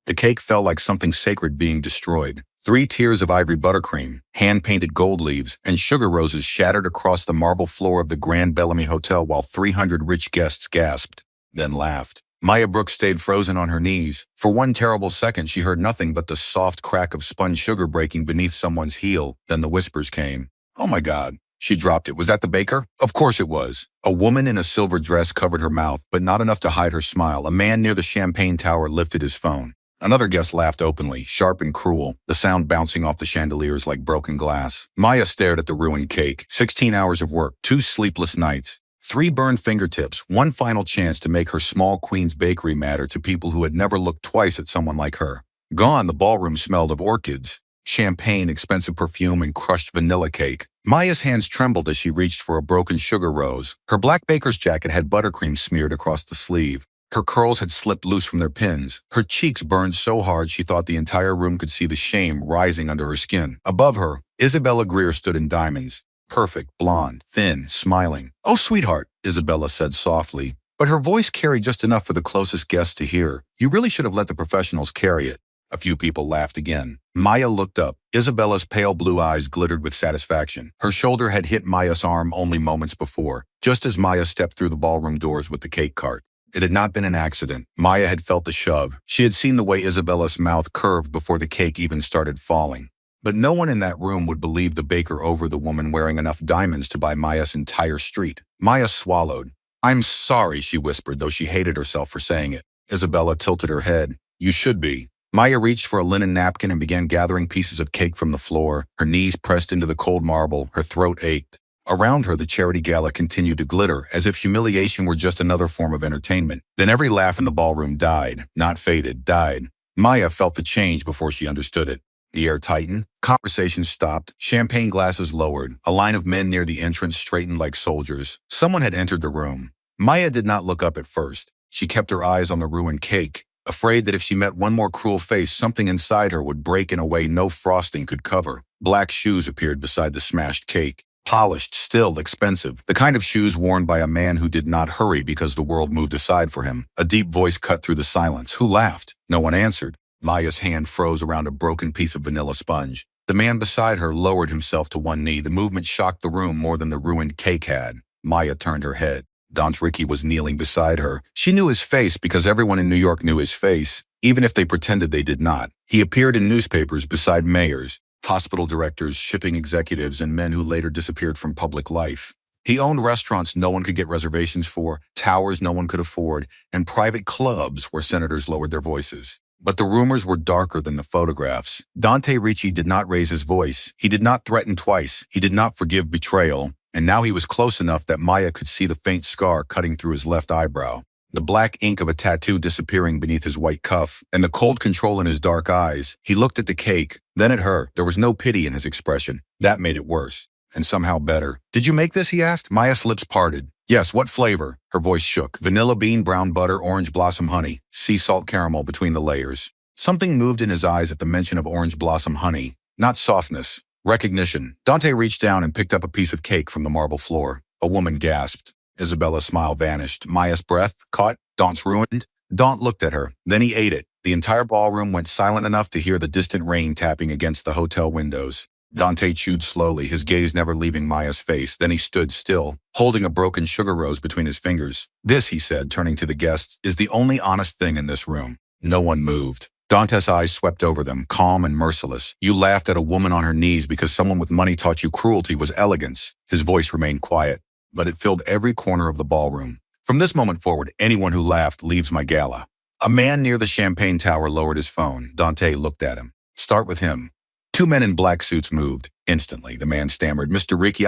The cake fell like something sacred being destroyed. 3 tiers of ivory buttercream, hand-painted gold leaves, and sugar roses shattered across the marble floor of the Grand Bellamy Hotel while 300 rich guests gasped, then laughed. Maya Brooks stayed frozen on her knees. For one terrible second, she heard nothing but the soft crack of spun sugar breaking beneath someone's heel. Then the whispers came. "Oh my God." She dropped it. Was that the baker? Of course it was. A woman in a silver dress covered her mouth, but not enough to hide her smile. A man near the champagne tower lifted his phone. Another guest laughed openly, sharp and cruel, the sound bouncing off the chandeliers like broken glass. Maya stared at the ruined cake. 16 hours of work, 2 sleepless nights, 3 burned fingertips, one final chance to make her small Queen's Bakery matter to people who had never looked twice at someone like her. Gone, the ballroom smelled of orchids, champagne, expensive perfume, and crushed vanilla cake. Maya's hands trembled as she reached for a broken sugar rose. Her black baker's jacket had buttercream smeared across the sleeve. Her curls had slipped loose from their pins. Her cheeks burned so hard she thought the entire room could see the shame rising under her skin. Above her, Isabella Greer stood in diamonds. Perfect, blonde, thin, smiling. "Oh, sweetheart," Isabella said softly, but her voice carried just enough for the closest guests to hear. "You really should have let the professionals carry it." A few people laughed again. Maya looked up. Isabella's pale blue eyes glittered with satisfaction. Her shoulder had hit Maya's arm only moments before, just as Maya stepped through the ballroom doors with the cake cart. It had not been an accident. Maya had felt the shove. She had seen the way Isabella's mouth curved before the cake even started falling. But no one in that room would believe the baker over the woman wearing enough diamonds to buy Maya's entire street. Maya swallowed. "I'm sorry," she whispered, though she hated herself for saying it. Isabella tilted her head. "You should be." Maya reached for a linen napkin and began gathering pieces of cake from the floor. Her knees pressed into the cold marble. Her throat ached. Around her, the charity gala continued to glitter, as if humiliation were just another form of entertainment. Then every laugh in the ballroom died. Not faded, died. Maya felt the change before she understood it. The air tightened. Conversation stopped. Champagne glasses lowered. A line of men near the entrance straightened like soldiers. Someone had entered the room. Maya did not look up at first. She kept her eyes on the ruined cake, afraid that if she met one more cruel face, something inside her would break in a way no frosting could cover. Black shoes appeared beside the smashed cake. Polished, still, expensive. The kind of shoes worn by a man who did not hurry because the world moved aside for him. A deep voice cut through the silence. Who laughed? No one answered. Maya's hand froze around a broken piece of vanilla sponge. The man beside her lowered himself to one knee. The movement shocked the room more than the ruined cake had. Maya turned her head. Daunt Ricky was kneeling beside her. She knew his face because everyone in New York knew his face, even if they pretended they did not. He appeared in newspapers beside mayors, hospital directors, shipping executives, and men who later disappeared from public life. He owned restaurants no one could get reservations for, towers no one could afford, and private clubs where senators lowered their voices. But the rumors were darker than the photographs. Dante Ricci did not raise his voice. He did not threaten twice. He did not forgive betrayal. And now he was close enough that Maya could see the faint scar cutting through his left eyebrow, the black ink of a tattoo disappearing beneath his white cuff, and the cold control in his dark eyes. He looked at the cake, then at her. There was no pity in his expression. That made it worse, and somehow better. "Did you make this?" he asked. Maya's lips parted. "Yes, what flavor?" Her voice shook. "Vanilla bean, brown butter, orange blossom honey, sea salt caramel between the layers." Something moved in his eyes at the mention of orange blossom honey. Not softness. Recognition. Dante reached down and picked up a piece of cake from the marble floor. A woman gasped. Isabella's smile vanished. Maya's breath caught. Daunt's ruined. Daunt looked at her. Then he ate it. The entire ballroom went silent enough to hear the distant rain tapping against the hotel windows. Dante chewed slowly, his gaze never leaving Maya's face. Then he stood still, holding a broken sugar rose between his fingers. "This," he said, turning to the guests, "is the only honest thing in this room." No one moved. Dante's eyes swept over them, calm and merciless. "You laughed at a woman on her knees because someone with money taught you cruelty was elegance." His voice remained quiet, but it filled every corner of the ballroom. "From this moment forward, anyone who laughed leaves my gala." A man near the champagne tower lowered his phone. Dante looked at him. "Start with him." 2 men in black suits moved. Instantly, the man stammered, "Mr. Ricci,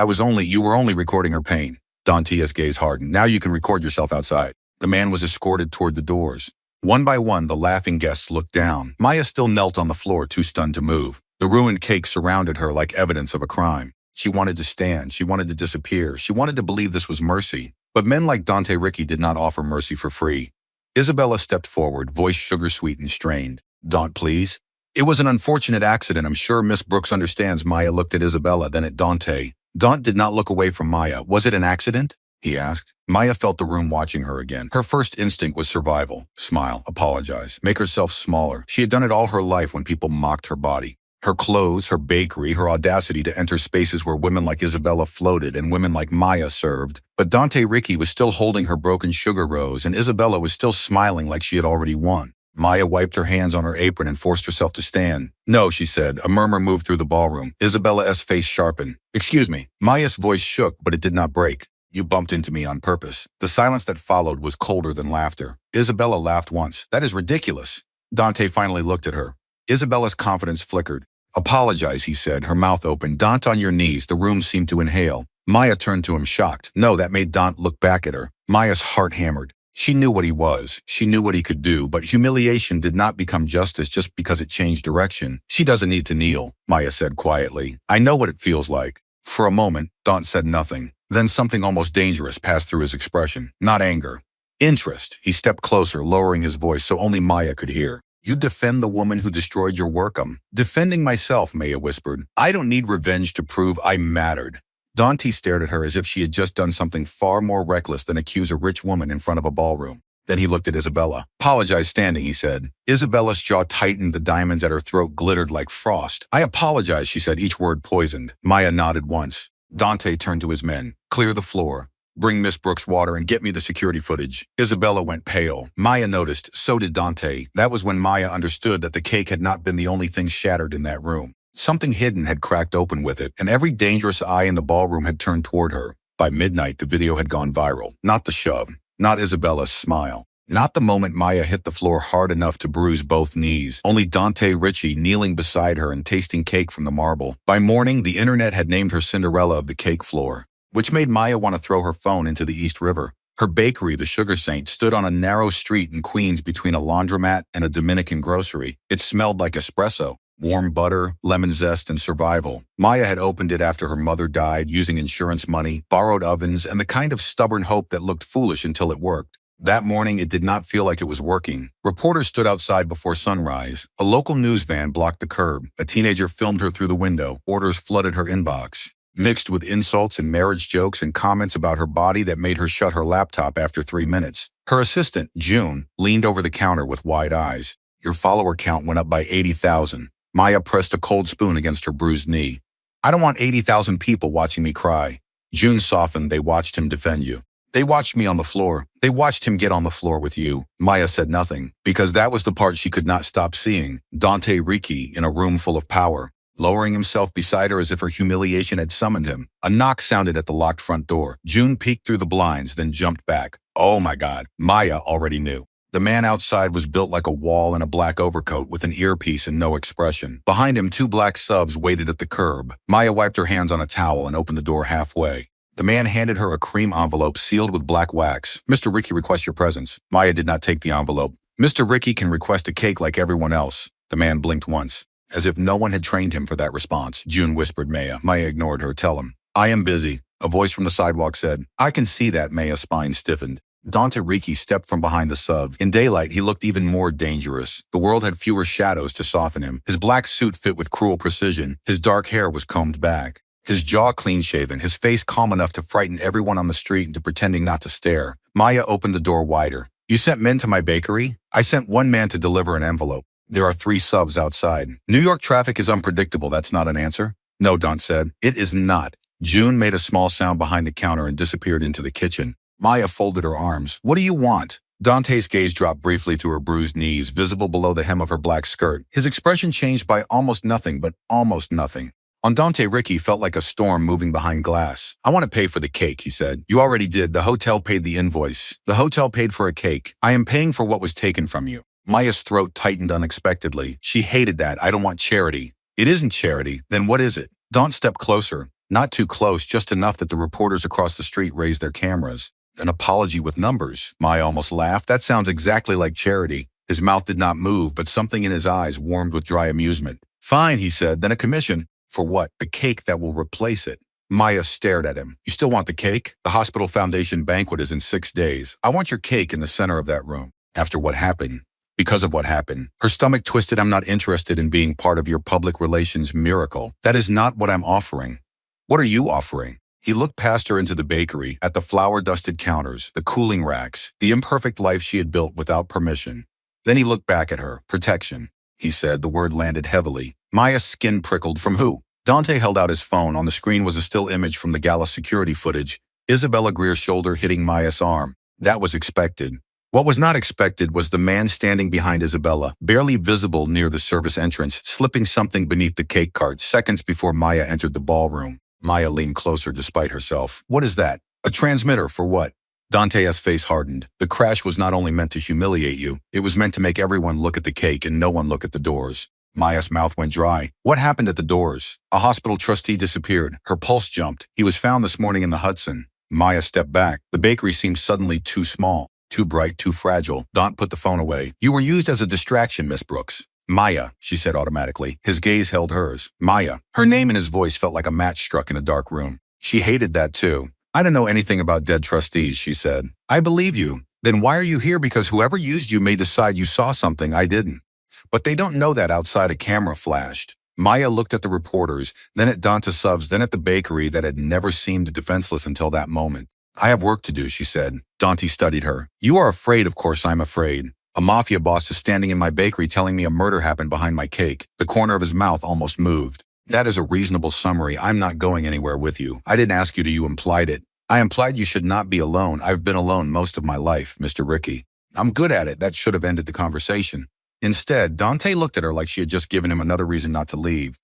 you were only recording her pain." Dante's gaze hardened. "Now you can record yourself outside." The man was escorted toward the doors. One by one, the laughing guests looked down. Maya still knelt on the floor, too stunned to move. The ruined cake surrounded her like evidence of a crime. She wanted to stand. She wanted to disappear. She wanted to believe this was mercy. But men like Dante Ricci did not offer mercy for free. Isabella stepped forward, voice sugar-sweet and strained. "Daunt, please." "It was an unfortunate accident. I'm sure Miss Brooks understands." Maya looked at Isabella, then at Dante. Daunt did not look away from Maya. "Was it an accident?" he asked. Maya felt the room watching her again. Her first instinct was survival. Smile, apologize, make herself smaller. She had done it all her life when people mocked her body. Her clothes, her bakery, her audacity to enter spaces where women like Isabella floated and women like Maya served. But Dante Ricci was still holding her broken sugar rose, and Isabella was still smiling like she had already won. Maya wiped her hands on her apron and forced herself to stand. No, she said. A murmur moved through the ballroom. Isabella's face sharpened. Excuse me. Maya's voice shook, but it did not break. You bumped into me on purpose. The silence that followed was colder than laughter. Isabella laughed once. That is ridiculous. Dante finally looked at her. Isabella's confidence flickered. Apologize, he said, her mouth open. Dante, on your knees. The room seemed to inhale. Maya turned to him, shocked. No, that made Dante look back at her. Maya's heart hammered. She knew what he was. She knew what he could do, but humiliation did not become justice just because it changed direction. She doesn't need to kneel, Maya said quietly. I know what it feels like. For a moment, Dante said nothing. Then something almost dangerous passed through his expression. Not anger. Interest. He stepped closer, lowering his voice so only Maya could hear. You defend the woman who destroyed your work. I'm defending myself, Maya whispered. I don't need revenge to prove I mattered. Dante stared at her as if she had just done something far more reckless than accuse a rich woman in front of a ballroom. Then he looked at Isabella. Apologize standing, he said. Isabella's jaw tightened, the diamonds at her throat glittered like frost. I apologize, she said, each word poisoned. Maya nodded once. Dante turned to his men. Clear the floor. Bring Miss Brooks water and get me the security footage. Isabella went pale. Maya noticed, so did Dante. That was when Maya understood that the cake had not been the only thing shattered in that room. Something hidden had cracked open with it, and every dangerous eye in the ballroom had turned toward her. By midnight, the video had gone viral. Not the shove. Not Isabella's smile. Not the moment Maya hit the floor hard enough to bruise both knees. Only Dante Ricci kneeling beside her and tasting cake from the marble. By morning, the internet had named her Cinderella of the cake floor, which made Maya want to throw her phone into the East River. Her bakery, the Sugar Saint, stood on a narrow street in Queens between a laundromat and a Dominican grocery. It smelled like espresso. Warm butter, lemon zest, and survival. Maya had opened it after her mother died, using insurance money, borrowed ovens, and the kind of stubborn hope that looked foolish until it worked. That morning, it did not feel like it was working. Reporters stood outside before sunrise. A local news van blocked the curb. A teenager filmed her through the window. Orders flooded her inbox, mixed with insults and marriage jokes and comments about her body that made her shut her laptop after 3 minutes. Her assistant, June, leaned over the counter with wide eyes. Your follower count went up by 80,000. Maya pressed a cold spoon against her bruised knee. I don't want 80,000 people watching me cry. June softened. They watched him defend you. They watched me on the floor. They watched him get on the floor with you. Maya said nothing, because that was the part she could not stop seeing. Dante Ricci in a room full of power, lowering himself beside her as if her humiliation had summoned him. A knock sounded at the locked front door. June peeked through the blinds, then jumped back. Oh my God, Maya already knew. The man outside was built like a wall in a black overcoat with an earpiece and no expression. Behind him, 2 black subs waited at the curb. Maya wiped her hands on a towel and opened the door halfway. The man handed her a cream envelope sealed with black wax. Mr. Ricci requests your presence. Maya did not take the envelope. Mr. Ricci can request a cake like everyone else. The man blinked once, as if no one had trained him for that response. June whispered Maya. Maya ignored her. Tell him. I am busy. A voice from the sidewalk said. I can see that. Maya's spine stiffened. Dante Ricci stepped from behind the sub. In daylight, he looked even more dangerous. The world had fewer shadows to soften him. His black suit fit with cruel precision. His dark hair was combed back. His jaw clean-shaven, his face calm enough to frighten everyone on the street into pretending not to stare. Maya opened the door wider. You sent men to my bakery? I sent 1 man to deliver an envelope. There are 3 subs outside. New York traffic is unpredictable. That's not an answer. No, Dante said. It is not. June made a small sound behind the counter and disappeared into the kitchen. Maya folded her arms. What do you want? Dante's gaze dropped briefly to her bruised knees, visible below the hem of her black skirt. His expression changed by almost nothing, but almost nothing. On Dante, Ricci felt like a storm moving behind glass. I want to pay for the cake, he said. You already did. The hotel paid the invoice. The hotel paid for a cake. I am paying for what was taken from you. Maya's throat tightened unexpectedly. She hated that. I don't want charity. It isn't charity. Then what is it? Dante stepped closer. Not too close, just enough that the reporters across the street raised their cameras. An apology with numbers. Maya almost laughed. That sounds exactly like charity. His mouth did not move, but something in his eyes warmed with dry amusement. Fine, he said. Then a commission. For what? The cake that will replace it. Maya stared at him. You still want the cake? The Hospital Foundation banquet is in 6 days. I want your cake in the center of that room. After what happened. Because of what happened. Her stomach twisted. I'm not interested in being part of your public relations miracle. That is not what I'm offering. What are you offering? He looked past her into the bakery, at the flour-dusted counters, the cooling racks, the imperfect life she had built without permission. Then he looked back at her. Protection, he said. The word landed heavily. Maya's skin prickled. From who? Dante held out his phone. On the screen was a still image from the gala security footage. Isabella Greer's shoulder hitting Maya's arm. That was expected. What was not expected was the man standing behind Isabella, barely visible near the service entrance, slipping something beneath the cake cart seconds before Maya entered the ballroom. Maya leaned closer despite herself. What is that? A transmitter for what? Dante's face hardened. The crash was not only meant to humiliate you, it was meant to make everyone look at the cake and no one look at the doors. Maya's mouth went dry. What happened at the doors? A hospital trustee disappeared. Her pulse jumped. He was found this morning in the Hudson. Maya stepped back. The bakery seemed suddenly too small, too bright, too fragile. Dante put the phone away. You were used as a distraction, Miss Brooks. Maya, she said automatically. His gaze held hers. Maya. Her name and his voice felt like a match struck in a dark room. She hated that too. I don't know anything about dead trustees, she said. I believe you. Then why are you here? Because whoever used you may decide you saw something I didn't. But they don't know that outside. A camera flashed. Maya looked at the reporters, then at Dante Subs, then at the bakery that had never seemed defenseless until that moment. I have work to do, she said. Dante studied her. You are afraid, of course I'm afraid. A mafia boss is standing in my bakery telling me a murder happened behind my cake. The corner of his mouth almost moved. That is a reasonable summary. I'm not going anywhere with you. I didn't ask you to. You implied it. I implied you should not be alone. I've been alone most of my life, Mr. Ricky. I'm good at it. That should have ended the conversation. Instead, Dante looked at her like she had just given him another reason not to leave.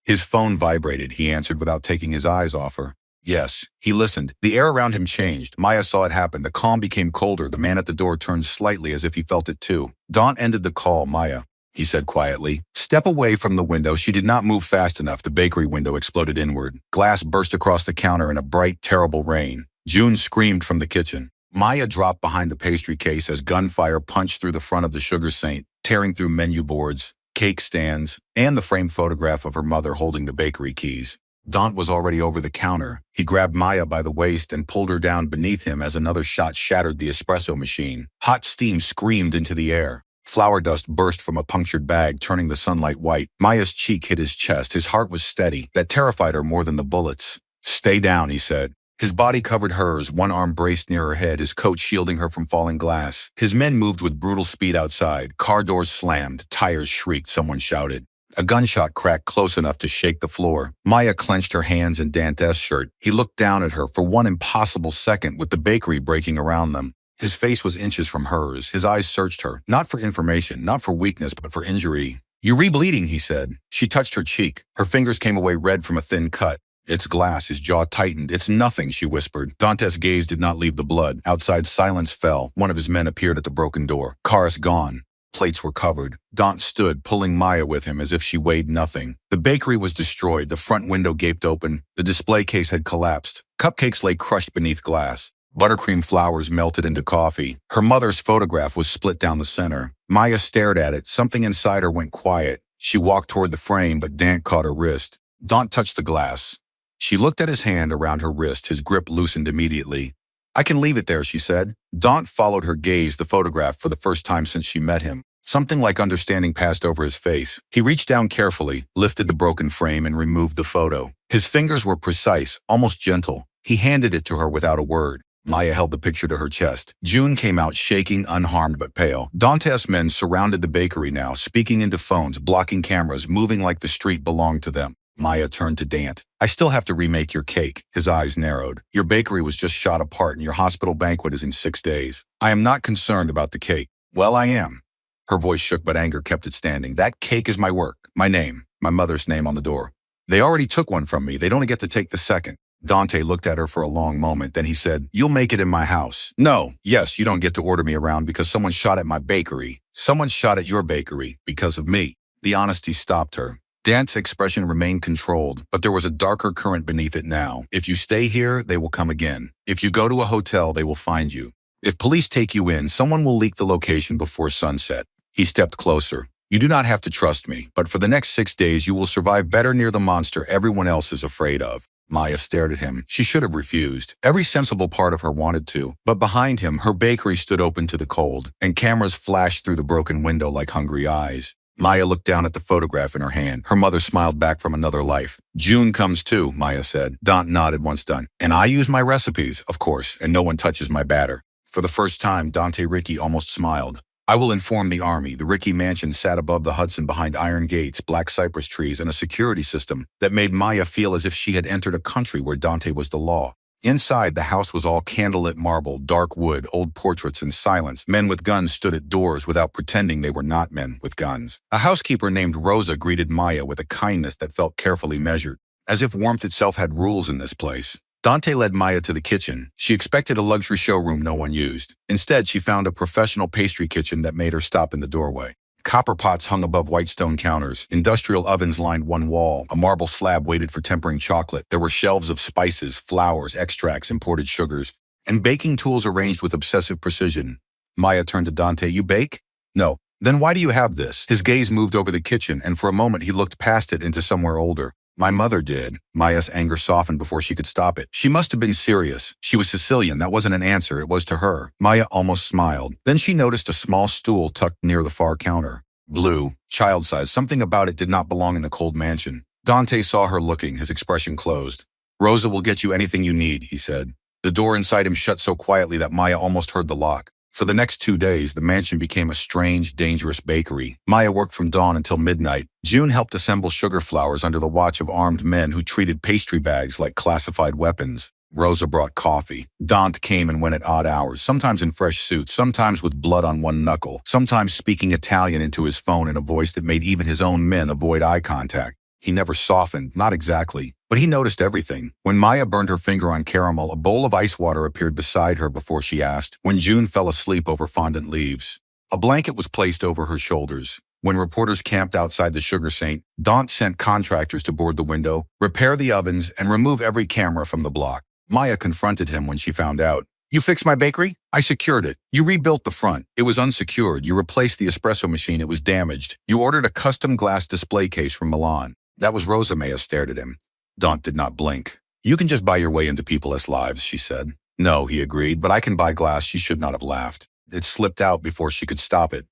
His phone vibrated, he answered without taking his eyes off her. Yes, he listened. The air around him changed. Maya saw it happen. The calm became colder. The man at the door turned slightly as if he felt it too. Dante ended the call. Maya, he said quietly. Step away from the window. She did not move fast enough. The bakery window exploded inward. Glass burst across the counter in a bright, terrible rain. June screamed from the kitchen. Maya dropped behind the pastry case as gunfire punched through the front of the sugar saint, tearing through menu boards, cake stands, and the framed photograph of her mother holding the bakery keys. Dante was already over the counter. He grabbed Maya by the waist and pulled her down beneath him as another shot shattered the espresso machine. Hot steam screamed into the air. Flour dust burst from a punctured bag, turning the sunlight white. Maya's cheek hit his chest. His heart was steady. That terrified her more than the bullets. Stay down, he said. His body covered hers, one arm braced near her head, his coat shielding her from falling glass. His men moved with brutal speed outside. Car doors slammed. Tires shrieked. Someone shouted. A gunshot cracked close enough to shake the floor. Maya clenched her hands in Dante's shirt. He looked down at her for one impossible second with the bakery breaking around them. His face was inches from hers. His eyes searched her, not for information, not for weakness, but for injury. You're re-bleeding, he said. She touched her cheek. Her fingers came away red from a thin cut. It's glass. His jaw tightened. It's nothing, she whispered. Dante's gaze did not leave the blood. Outside, silence fell. One of his men appeared at the broken door. Cars gone. Plates were covered. Dante stood, pulling Maya with him as if she weighed nothing. The bakery was destroyed. The front window gaped open. The display case had collapsed. Cupcakes lay crushed beneath glass. Buttercream flowers melted into coffee. Her mother's photograph was split down the center. Maya stared at it. Something inside her went quiet. She walked toward the frame, but Dante caught her wrist. Dante touched the glass. She looked at his hand around her wrist. His grip loosened immediately. I can leave it there, she said. Dante followed her gaze, the photograph for the first time since she met him. Something like understanding passed over his face. He reached down carefully, lifted the broken frame, and removed the photo. His fingers were precise, almost gentle. He handed it to her without a word. Maya held the picture to her chest. June came out shaking, unharmed but pale. Dante's men surrounded the bakery now, speaking into phones, blocking cameras, moving like the street belonged to them. Maya turned to Dante. I still have to remake your cake. His eyes narrowed. Your bakery was just shot apart and your hospital banquet is in 6 days. I am not concerned about the cake. Well, I am. Her voice shook, but anger kept it standing. That cake is my work, my name, my mother's name on the door. They already took one from me. They don't get to take the second. Dante looked at her for a long moment. Then he said, you'll make it in my house. No, yes, you don't get to order me around because someone shot at my bakery. Someone shot at your bakery because of me. The honesty stopped her. Dante's expression remained controlled, but there was a darker current beneath it now. If you stay here, they will come again. If you go to a hotel, they will find you. If police take you in, someone will leak the location before sunset. He stepped closer. You do not have to trust me, but for the next 6 days, you will survive better near the monster everyone else is afraid of. Maya stared at him. She should have refused. Every sensible part of her wanted to. But behind him, her bakery stood open to the cold, and cameras flashed through the broken window like hungry eyes. Maya looked down at the photograph in her hand. Her mother smiled back from another life. June comes too, Maya said. Dante nodded once done. And I use my recipes, of course, and no one touches my batter. For the first time, Dante Ricky almost smiled. I will inform the army. The Ricky mansion sat above the Hudson behind iron gates, black cypress trees, and a security system that made Maya feel as if she had entered a country where Dante was the law. Inside, the house was all candlelit marble, dark wood, old portraits, and silence. Men with guns stood at doors without pretending they were not men with guns. A housekeeper named Rosa greeted Maya with a kindness that felt carefully measured, as if warmth itself had rules in this place. Dante led Maya to the kitchen. She expected a luxury showroom no one used. Instead, she found a professional pastry kitchen that made her stop in the doorway. Copper pots hung above white stone counters. Industrial ovens lined one wall. A marble slab waited for tempering chocolate. There were shelves of spices, flours, extracts, imported sugars, and baking tools arranged with obsessive precision. Maya turned to Dante. You bake? No. Then why do you have this? His gaze moved over the kitchen, and for a moment he looked past it into somewhere older. My mother did. Maya's anger softened before she could stop it. She must have been serious. She was Sicilian. That wasn't an answer. It was to her. Maya almost smiled. Then she noticed a small stool tucked near the far counter. Blue, child-sized. Something about it did not belong in the cold mansion. Dante saw her looking, his expression closed. Rosa will get you anything you need, he said. The door inside him shut so quietly that Maya almost heard the lock. For the next 2 days, the mansion became a strange, dangerous bakery. Maya worked from dawn until midnight. June helped assemble sugar flours under the watch of armed men who treated pastry bags like classified weapons. Rosa brought coffee. Dante came and went at odd hours, sometimes in fresh suits, sometimes with blood on one knuckle, sometimes speaking Italian into his phone in a voice that made even his own men avoid eye contact. He never softened, not exactly, but he noticed everything. When Maya burned her finger on caramel, a bowl of ice water appeared beside her before she asked. When June fell asleep over fondant leaves, a blanket was placed over her shoulders. When reporters camped outside the Sugar Saint, Dante sent contractors to board the window, repair the ovens, and remove every camera from the block. Maya confronted him when she found out. You fixed my bakery? I secured it. You rebuilt the front. It was unsecured. You replaced the espresso machine. It was damaged. You ordered a custom glass display case from Milan. That was Rosa. Maya stared at him. Dante did not blink. You can just buy your way into people's lives, she said. No, he agreed, but I can buy glass. She should not have laughed. It slipped out before she could stop it.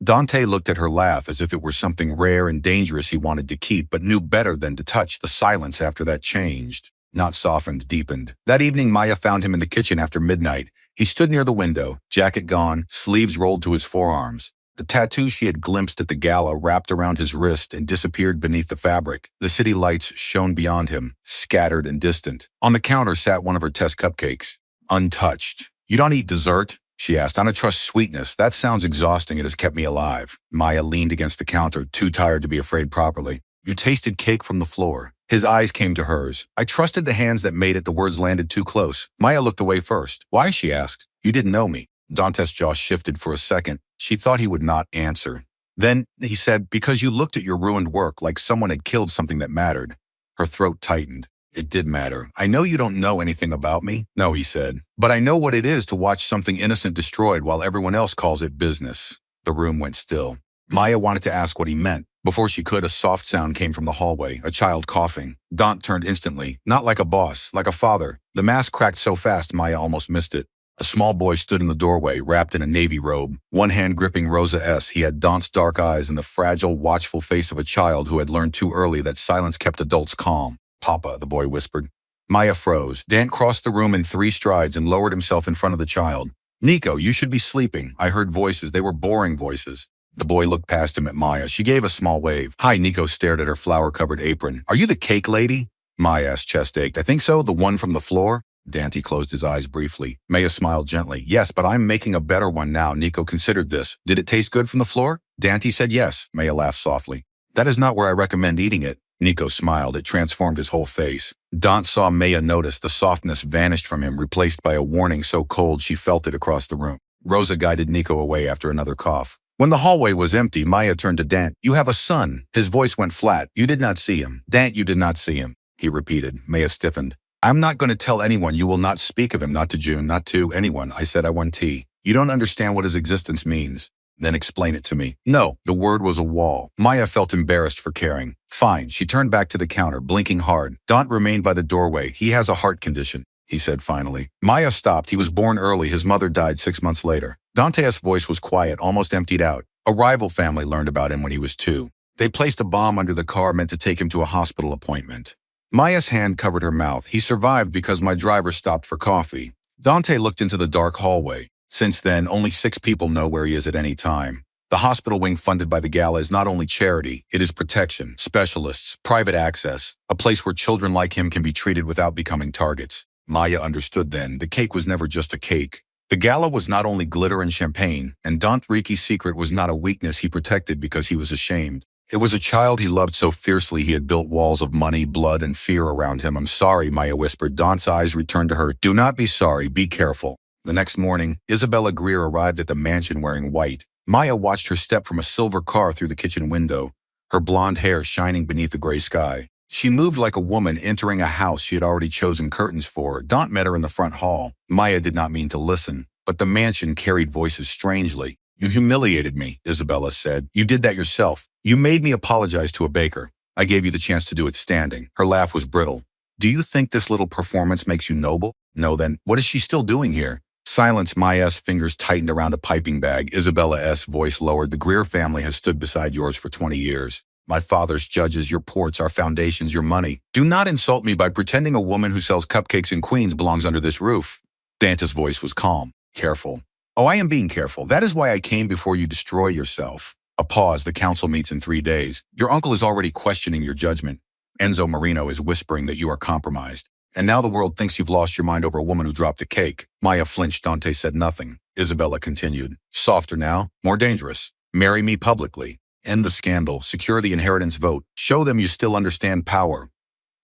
Dante looked at her laugh as if it were something rare and dangerous he wanted to keep, but knew better than to touch. The silence after that changed, not softened, deepened. That evening, Maya found him in the kitchen after midnight. He stood near the window, jacket gone, sleeves rolled to his forearms. The tattoo she had glimpsed at the gala wrapped around his wrist and disappeared beneath the fabric. The city lights shone beyond him, scattered and distant. On the counter sat one of her test cupcakes, untouched. You don't eat dessert? She asked. I don't trust sweetness. That sounds exhausting. It has kept me alive. Maya leaned against the counter, too tired to be afraid properly. You tasted cake from the floor. His eyes came to hers. I trusted the hands that made it. The words landed too close. Maya looked away first. Why? She asked. You didn't know me. Dante's jaw shifted for a second. She thought he would not answer. Then he said, because you looked at your ruined work like someone had killed something that mattered. Her throat tightened. It did matter. I know you don't know anything about me. No, he said. But I know what it is to watch something innocent destroyed while everyone else calls it business. The room went still. Maya wanted to ask what he meant. Before she could, a soft sound came from the hallway, a child coughing. Dante turned instantly, not like a boss, like a father. The mask cracked so fast Maya almost missed it. A small boy stood in the doorway, wrapped in a navy robe, one hand gripping Rosa S. He had Dante's dark eyes and the fragile, watchful face of a child who had learned too early that silence kept adults calm. Papa, the boy whispered. Maya froze. Dante crossed the room in 3 strides and lowered himself in front of the child. Nico, you should be sleeping. I heard voices. They were boring voices. The boy looked past him at Maya. She gave a small wave. Hi, Nico stared at her flour-covered apron. Are you the cake lady? Maya's chest ached. I think so, the one from the floor? Dante closed his eyes briefly. Maya smiled gently. Yes, but I'm making a better one now. Nico considered this. Did it taste good from the floor? Dante said yes. Maya laughed softly. That is not where I recommend eating it. Nico smiled. It transformed his whole face. Dante saw Maya notice. The softness vanished from him, replaced by a warning so cold she felt it across the room. Rosa guided Nico away after another cough. When the hallway was empty, Maya turned to Dante. You have a son. His voice went flat. You did not see him. Dante, you did not see him. He repeated. Maya stiffened. I'm not going to tell anyone. You will not speak of him, not to June, not to anyone. I said I want tea. You don't understand what his existence means. Then explain it to me. No, the word was a wall. Maya felt embarrassed for caring. Fine. She turned back to the counter, blinking hard. Dante remained by the doorway. He has a heart condition, he said finally. Maya stopped. He was born early. His mother died 6 months later. Dante's voice was quiet, almost emptied out. A rival family learned about him when he was 2. They placed a bomb under the car meant to take him to a hospital appointment. Maya's hand covered her mouth. He survived because my driver stopped for coffee. Dante looked into the dark hallway. Since then, only 6 people know where he is at any time. The hospital wing funded by the gala is not only charity, it is protection, specialists, private access, a place where children like him can be treated without becoming targets. Maya understood then, the cake was never just a cake. The gala was not only glitter and champagne, and Dante Riki's secret was not a weakness he protected because he was ashamed. It was a child he loved so fiercely he had built walls of money, blood, and fear around him. "I'm sorry," Maya whispered. Dante's eyes returned to her. "Do not be sorry, be careful." The next morning, Isabella Greer arrived at the mansion wearing white. Maya watched her step from a silver car through the kitchen window, her blonde hair shining beneath the gray sky. She moved like a woman entering a house she had already chosen curtains for. Dante met her in the front hall. Maya did not mean to listen, but the mansion carried voices strangely. "You humiliated me," Isabella said. "You did that yourself. You made me apologize to a baker. I gave you the chance to do it standing." Her laugh was brittle. "Do you think this little performance makes you noble? No, then, what is she still doing here?" Silence. Maya's fingers tightened around a piping bag. Isabella's voice lowered. "The Greer family has stood beside yours for 20 years. My father's judges, your ports, our foundations, your money. Do not insult me by pretending a woman who sells cupcakes in Queens belongs under this roof." Dante's voice was calm. "Careful." "Oh, I am being careful. That is why I came before you destroy yourself." A pause. "The council meets in 3 days. Your uncle is already questioning your judgment. Enzo Marino is whispering that you are compromised. And now the world thinks you've lost your mind over a woman who dropped a cake." Maya flinched. Dante said nothing. Isabella continued. "Softer now, more dangerous. Marry me publicly. End the scandal. Secure the inheritance vote. Show them you still understand power."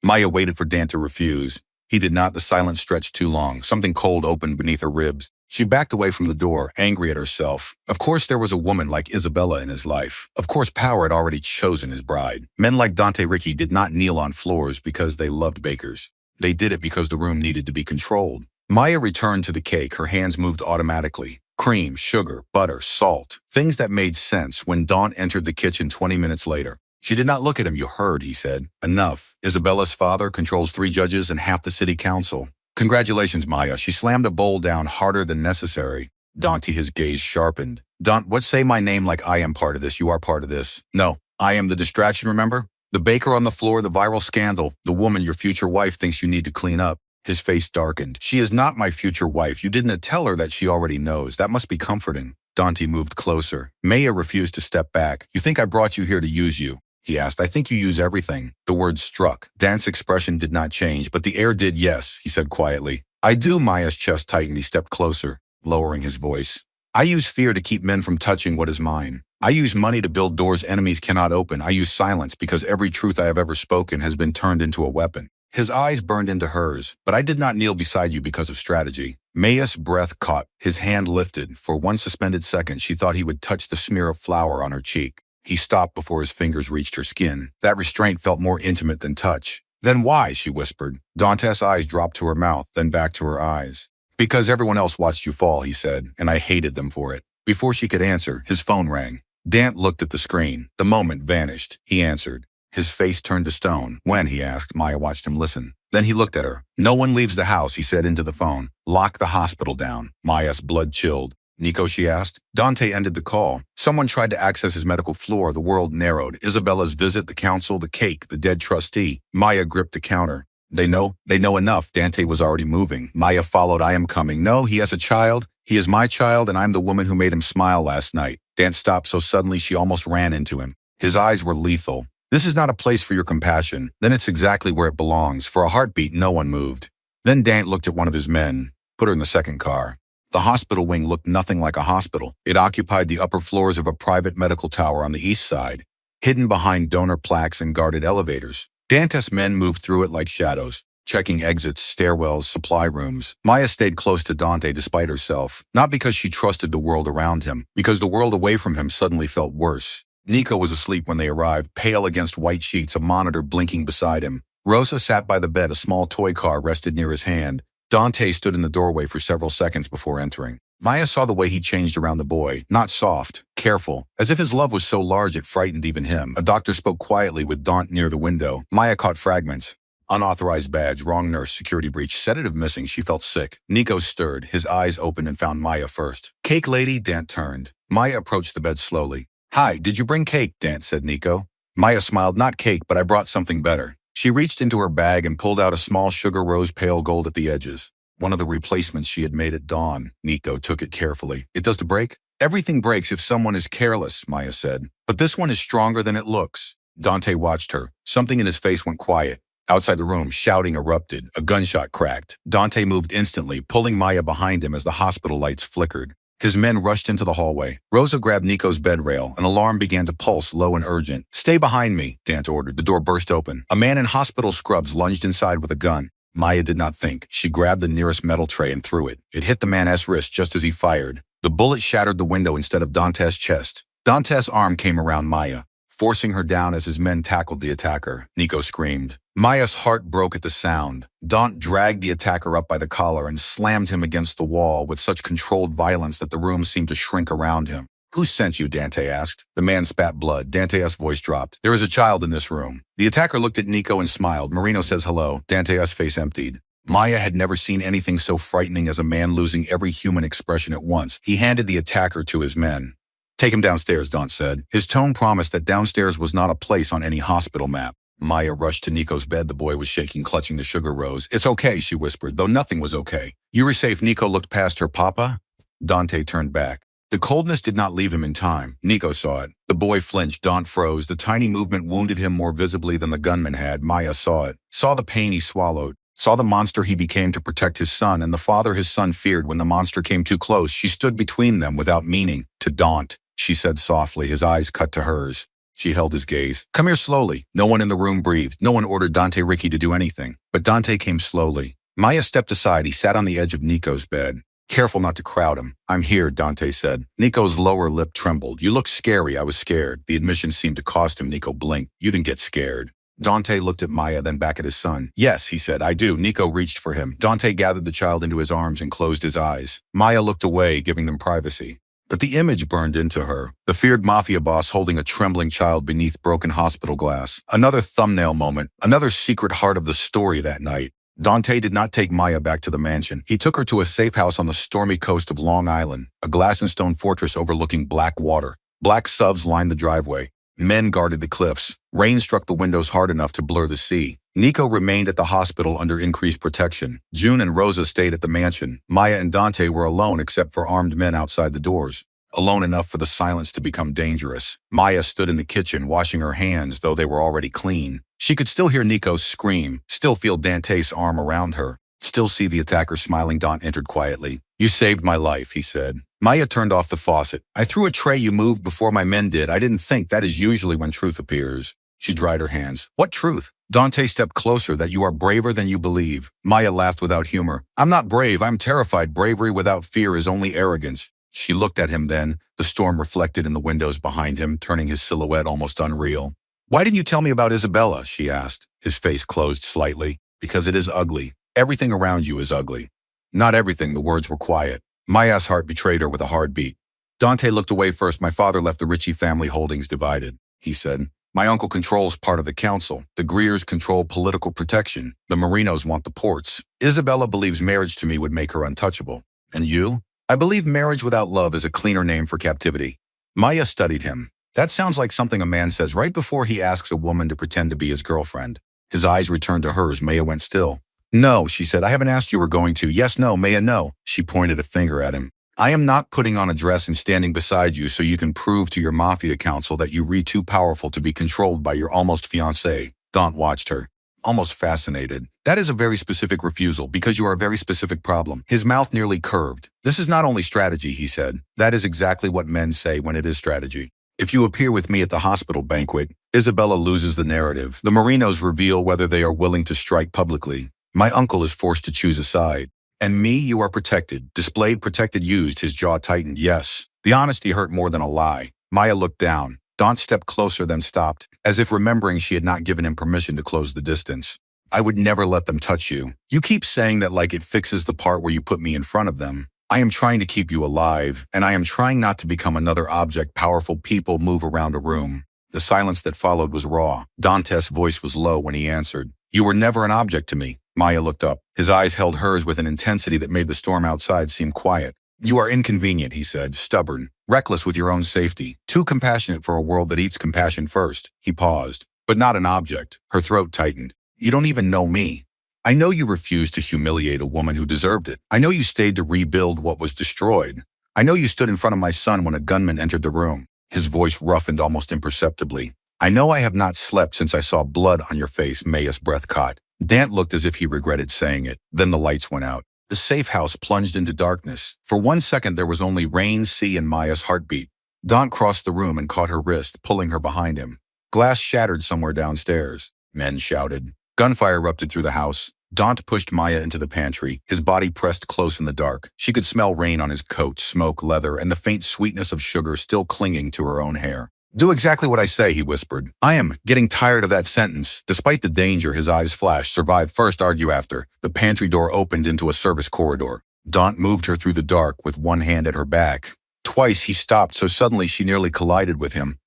Maya waited for Dante to refuse. He did not. The silence stretched too long. Something cold opened beneath her ribs. She backed away from the door, angry at herself. Of course there was a woman like Isabella in his life. Of course power had already chosen his bride. Men like Dante Ricci did not kneel on floors because they loved bakers. They did it because the room needed to be controlled. Maya returned to the cake. Her hands moved automatically. Cream, sugar, butter, salt. Things that made sense when Dante entered the kitchen 20 minutes later. She did not look at him. "You heard," he said. "Enough. Isabella's father controls 3 judges and half the city council." "Congratulations, Maya." She slammed a bowl down harder than necessary. Dante, his gaze sharpened. "Dante, what say my name like I am part of this? You are part of this." "No, I am the distraction, remember? The baker on the floor, the viral scandal, the woman your future wife thinks you need to clean up." His face darkened. "She is not my future wife. You didn't tell her that she already knows. That must be comforting." Dante moved closer. Maya refused to step back. "You think I brought you here to use you?" he asked. "I think you use everything." The words struck. Dante's expression did not change, but the air did. "Yes," he said quietly. "I do." Maya's chest tightened. He stepped closer, lowering his voice. "I use fear to keep men from touching what is mine. I use money to build doors enemies cannot open. I use silence because every truth I have ever spoken has been turned into a weapon." His eyes burned into hers. "But I did not kneel beside you because of strategy." Maya's breath caught. His hand lifted. For one suspended second, she thought he would touch the smear of flour on her cheek. He stopped before his fingers reached her skin. That restraint felt more intimate than touch. "Then why?" she whispered. Dante's eyes dropped to her mouth, then back to her eyes. "Because everyone else watched you fall," he said, "and I hated them for it." Before she could answer, his phone rang. Dante looked at the screen. The moment vanished. He answered. His face turned to stone. "When?" he asked. Maya watched him listen. Then he looked at her. "No one leaves the house," he said into the phone. "Lock the hospital down." Maya's blood chilled. "Nico?" she asked. Dante ended the call. Someone tried to access his medical floor. The world narrowed. Isabella's visit, the council, the cake, the dead trustee. Maya gripped the counter. They know enough." Dante was already moving. Maya followed. "I am coming." "No, he has a child. He is my child, and I'm the woman who made him smile last night." Dante stopped so suddenly she almost ran into him. His eyes were lethal. "This is not a place for your compassion." "Then it's exactly where it belongs." For a heartbeat, no one moved. Then Dante looked at one of his men. "Put her in the second car." The hospital wing looked nothing like a hospital. It occupied the upper floors of a private medical tower on the east side, hidden behind donor plaques and guarded elevators. Dante's men moved through it like shadows, checking exits, stairwells, supply rooms. Maya stayed close to Dante despite herself, not because she trusted the world around him, because the world away from him suddenly felt worse. Nico was asleep when they arrived, pale against white sheets, a monitor blinking beside him. Rosa sat by the bed, a small toy car rested near his hand. Dante stood in the doorway for several seconds before entering. Maya saw the way he changed around the boy, not soft, careful, as if his love was so large it frightened even him. A doctor spoke quietly with Dante near the window. Maya caught fragments. Unauthorized badge, wrong nurse, security breach, sedative missing. She felt sick. Nico stirred, his eyes opened and found Maya first. "Cake lady?" Dante turned. Maya approached the bed slowly. Hi, did you bring cake? Dante said Nico. Maya smiled. Not cake, but I brought something better. She reached into her bag and pulled out a small sugar rose pale gold at the edges. One of the replacements she had made at dawn. Nico took it carefully. It does to break? Everything breaks if someone is careless, Maya said. But this one is stronger than it looks. Dante watched her. Something in his face went quiet. Outside the room, shouting erupted. A gunshot cracked. Dante moved instantly, pulling Maya behind him as the hospital lights flickered. His men rushed into the hallway. Rosa grabbed Nico's bed rail. An alarm began to pulse, low and urgent. Stay behind me, Dante ordered. The door burst open. A man in hospital scrubs lunged inside with a gun. Maya did not think. She grabbed the nearest metal tray and threw it. It hit the man's wrist just as he fired. The bullet shattered the window instead of Dante's chest. Dante's arm came around Maya, forcing her down as his men tackled the attacker. Nico screamed. Maya's heart broke at the sound. Dante dragged the attacker up by the collar and slammed him against the wall with such controlled violence that the room seemed to shrink around him. Who sent you? Dante asked. The man spat blood. Dante's voice dropped. There is a child in this room. The attacker looked at Nico and smiled. Marino says hello. Dante's face emptied. Maya had never seen anything so frightening as a man losing every human expression at once. He handed the attacker to his men. Take him downstairs, Dante said. His tone promised that downstairs was not a place on any hospital map. Maya rushed to Nico's bed. The boy was shaking, clutching the sugar rose. It's okay, she whispered, though nothing was okay. You were safe. Nico looked past her. Papa? Dante turned back. The coldness did not leave him in time. Nico saw it. The boy flinched. Dante froze. The tiny movement wounded him more visibly than the gunman had. Maya saw it. Saw the pain he swallowed. Saw the monster he became to protect his son and the father his son feared when the monster came too close. She stood between them without meaning. To Dante, she said softly, his eyes cut to hers. She held his gaze. Come here slowly. No one in the room breathed. No one ordered Dante Ricky to do anything. But Dante came slowly. Maya stepped aside. He sat on the edge of Nico's bed. Careful not to crowd him. I'm here, Dante said. Nico's lower lip trembled. You look scary. I was scared. The admission seemed to cost him. Nico blinked. You didn't get scared. Dante looked at Maya, then back at his son. Yes, he said, I do. Nico reached for him. Dante gathered the child into his arms and closed his eyes. Maya looked away, giving them privacy. But the image burned into her. The feared mafia boss holding a trembling child beneath broken hospital glass. Another thumbnail moment. Another secret heart of the story that night. Dante did not take Maya back to the mansion. He took her to a safe house on the stormy coast of Long Island, a glass and stone fortress overlooking black water. Black subs lined the driveway. Men guarded the cliffs. Rain struck the windows hard enough to blur the sea. Nico remained at the hospital under increased protection. June and Rosa stayed at the mansion. Maya and Dante were alone except for armed men outside the doors. Alone enough for the silence to become dangerous. Maya stood in the kitchen, washing her hands, though they were already clean. She could still hear Nico scream, still feel Dante's arm around her, still see the attacker smiling. Dante entered quietly. You saved my life, he said. Maya turned off the faucet. I threw a tray you moved before my men did. I didn't think. That is usually when truth appears. She dried her hands. What truth? Dante stepped closer. That you are braver than you believe. Maya laughed without humor. I'm not brave. I'm terrified. Bravery without fear is only arrogance. She looked at him then, the storm reflected in the windows behind him, turning his silhouette almost unreal. Why didn't you tell me about Isabella? She asked. His face closed slightly. Because it is ugly. Everything around you is ugly. Not everything. The words were quiet. Maya's heart betrayed her with a hard beat. Dante looked away first. My father left the Ritchie family holdings divided, he said. My uncle controls part of the council. The Greers control political protection. The Marinos want the ports. Isabella believes marriage to me would make her untouchable. And you? I believe marriage without love is a cleaner name for captivity. Maya studied him. That sounds like something a man says right before he asks a woman to pretend to be his girlfriend. His eyes returned to hers. Maya went still. No, she said. I haven't asked you were going to. Yes, no, Maya, no. She pointed a finger at him. I am not putting on a dress and standing beside you so you can prove to your mafia council that you re too powerful to be controlled by your almost fiancé. Dante watched her, almost fascinated. That is a very specific refusal because you are a very specific problem. His mouth nearly curved. This is not only strategy, he said. That is exactly what men say when it is strategy. If you appear with me at the hospital banquet, Isabella loses the narrative. The Marinos reveal whether they are willing to strike publicly. My uncle is forced to choose a side. And me, you are protected. Displayed, protected, used. His jaw tightened. Yes. The honesty hurt more than a lie. Maya looked down. Dante stepped closer, then stopped, as if remembering she had not given him permission to close the distance. I would never let them touch you. You keep saying that like it fixes the part where you put me in front of them. I am trying to keep you alive, and I am trying not to become another object powerful people move around a room. The silence that followed was raw. Dante's voice was low when he answered. You were never an object to me. Maya looked up. His eyes held hers with an intensity that made the storm outside seem quiet. You are inconvenient, he said, stubborn, reckless with your own safety, too compassionate for a world that eats compassion first. He paused. But not an object. Her throat tightened. You don't even know me. I know you refused to humiliate a woman who deserved it. I know you stayed to rebuild what was destroyed. I know you stood in front of my son when a gunman entered the room. His voice roughened almost imperceptibly. I know I have not slept since I saw blood on your face, Maya's breath caught. Dant looked as if he regretted saying it. Then the lights went out. The safe house plunged into darkness. For 1 second there was only rain, sea, and Maya's heartbeat. Dant crossed the room and caught her wrist, pulling her behind him. Glass shattered somewhere downstairs. Men shouted. Gunfire erupted through the house. Dant pushed Maya into the pantry, his body pressed close in the dark. She could smell rain on his coat, smoke, leather, and the faint sweetness of sugar still clinging to her own hair. Do exactly what I say, he whispered. I am getting tired of that sentence. Despite the danger, his eyes flashed. Survive first, argue after. The pantry door opened into a service corridor. Dant moved her through the dark with one hand at her back. Twice he stopped so suddenly she nearly collided with him.